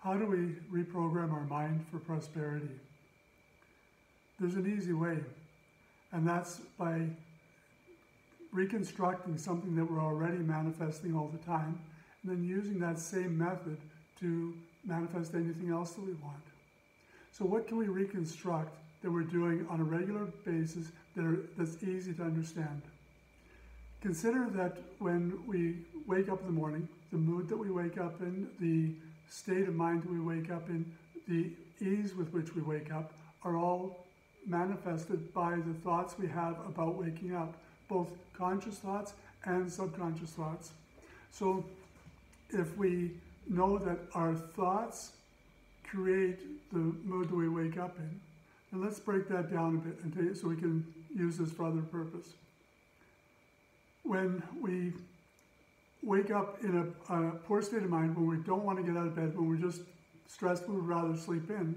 How do we reprogram our mind for prosperity? There's an easy way, and that's by reconstructing something that we're already manifesting all the time, and then using that same method to manifest anything else that we want. So what can we reconstruct that we're doing on a regular basis that's easy to understand? Consider that when we wake up in the morning, the mood that we wake up in, the state of mind that we wake up in, the ease with which we wake up are all manifested by the thoughts we have about waking up, both conscious thoughts and subconscious thoughts. So if we know that our thoughts create the mood that we wake up in, and let's break that down a bit and so we can use this for other purpose. When we wake up in a poor state of mind, when we don't want to get out of bed, when we're just stressed, we would rather sleep in,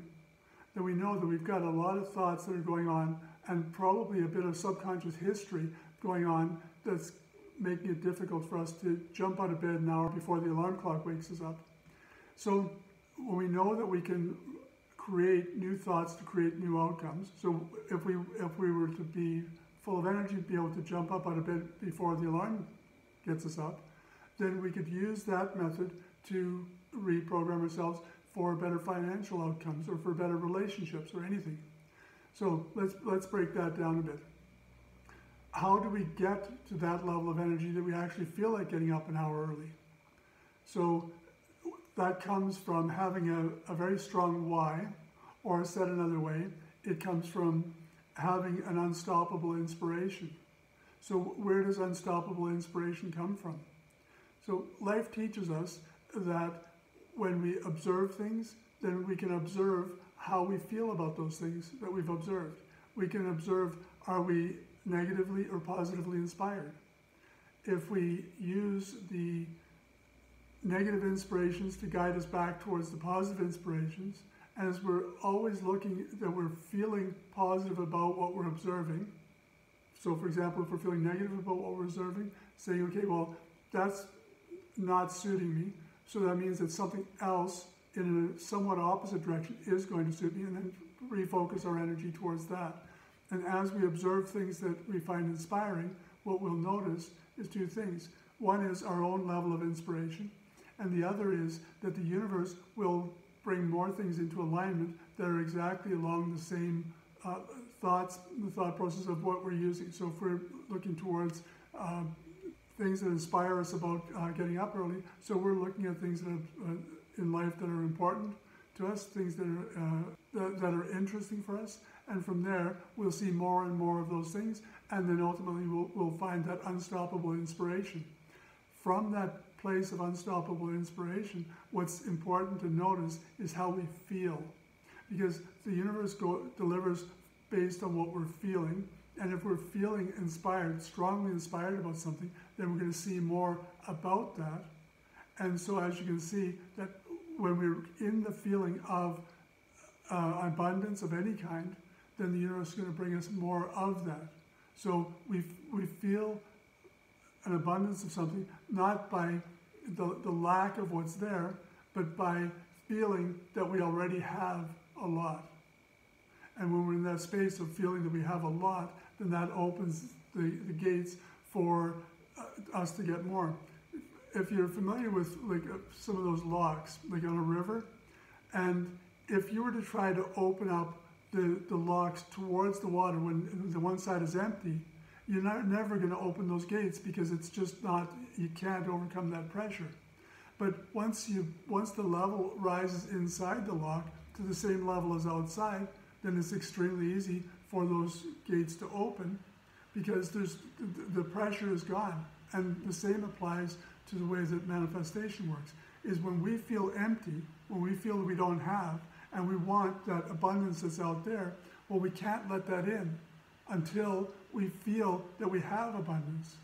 then we know that we've got a lot of thoughts that are going on and probably a bit of subconscious history going on that's making it difficult for us to jump out of bed an hour before the alarm clock wakes us up. So when we know that we can create new thoughts to create new outcomes, so if we were to be full of energy, be able to jump up out of bed before the alarm gets us up, then we could use that method to reprogram ourselves for better financial outcomes or for better relationships or anything. So let's break that down a bit. How do we get to that level of energy that we actually feel like getting up an hour early? So that comes from having a very strong why, or said another way, it comes from having an unstoppable inspiration. So where does unstoppable inspiration come from? So life teaches us that when we observe things, then we can observe how we feel about those things that we've observed. We can observe, are we negatively or positively inspired? If we use the negative inspirations to guide us back towards the positive inspirations, and as we're always looking that we're feeling positive about what we're observing, so for example, if we're feeling negative about what we're observing, saying, okay, well, that's not suiting me, so that means that something else in a somewhat opposite direction is going to suit me, and then refocus our energy towards that. And as we observe things that we find inspiring, what we'll notice is two things. One is our own level of inspiration, and the other is that the universe will bring more things into alignment that are exactly along the same thoughts, the thought process of what we're using. So if we're looking towards things that inspire us about getting up early, so we're looking at things that are in life that are important to us, things that are interesting for us, and from there we'll see more and more of those things, and then ultimately we'll find that unstoppable inspiration. From that place of unstoppable inspiration, what's important to notice is how we feel, because the universe delivers based on what we're feeling, and if we're feeling inspired, strongly inspired about something, then we're going to see more about that. And so as you can see, that when we're in the feeling of abundance of any kind, then the universe is going to bring us more of that. So we feel an abundance of something, not by the lack of what's there, but by feeling that we already have a lot. And when we're in that space of feeling that we have a lot, then that opens the gates for us to get more. If you're familiar with like some of those locks, like on a river, and if you were to try to open up the locks towards the water when the one side is empty, you're never going to open those gates, because it's just not, you can't overcome that pressure. But once the level rises inside the lock to the same level as outside, then it's extremely easy for those gates to open, because the pressure is gone. And the same applies to the way that manifestation works, is when we feel empty, when we feel that we don't have, and we want that abundance that's out there, well, we can't let that in until we feel that we have abundance.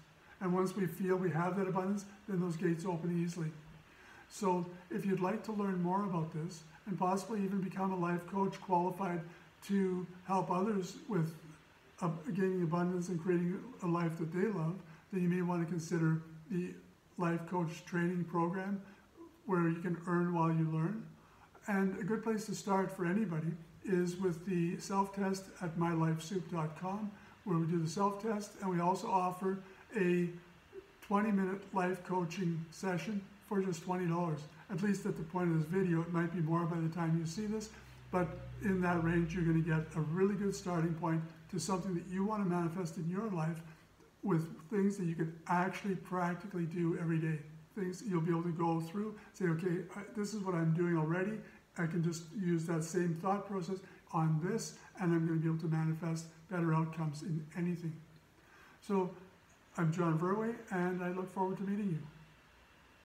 And once we feel we have that abundance, then those gates open easily. So if you'd like to learn more about this, and possibly even become a life coach qualified to help others with gaining abundance and creating a life that they love, then you may want to consider the life coach training program, where you can earn while you learn. And a good place to start for anybody is with the self-test at mylifesoup.com, where we do the self-test, and we also offer a 20-minute life coaching session for just $20. At least at the point of this video. It might be more by the time you see this, but in that range you're going to get a really good starting point to something that you want to manifest in your life, with things that you can actually practically do every day. Things you'll be able to go through, say, okay, this is what I'm doing already. I can just use that same thought process on this, and I'm going to be able to manifest better outcomes in anything. So I'm John Verway, and I look forward to meeting you.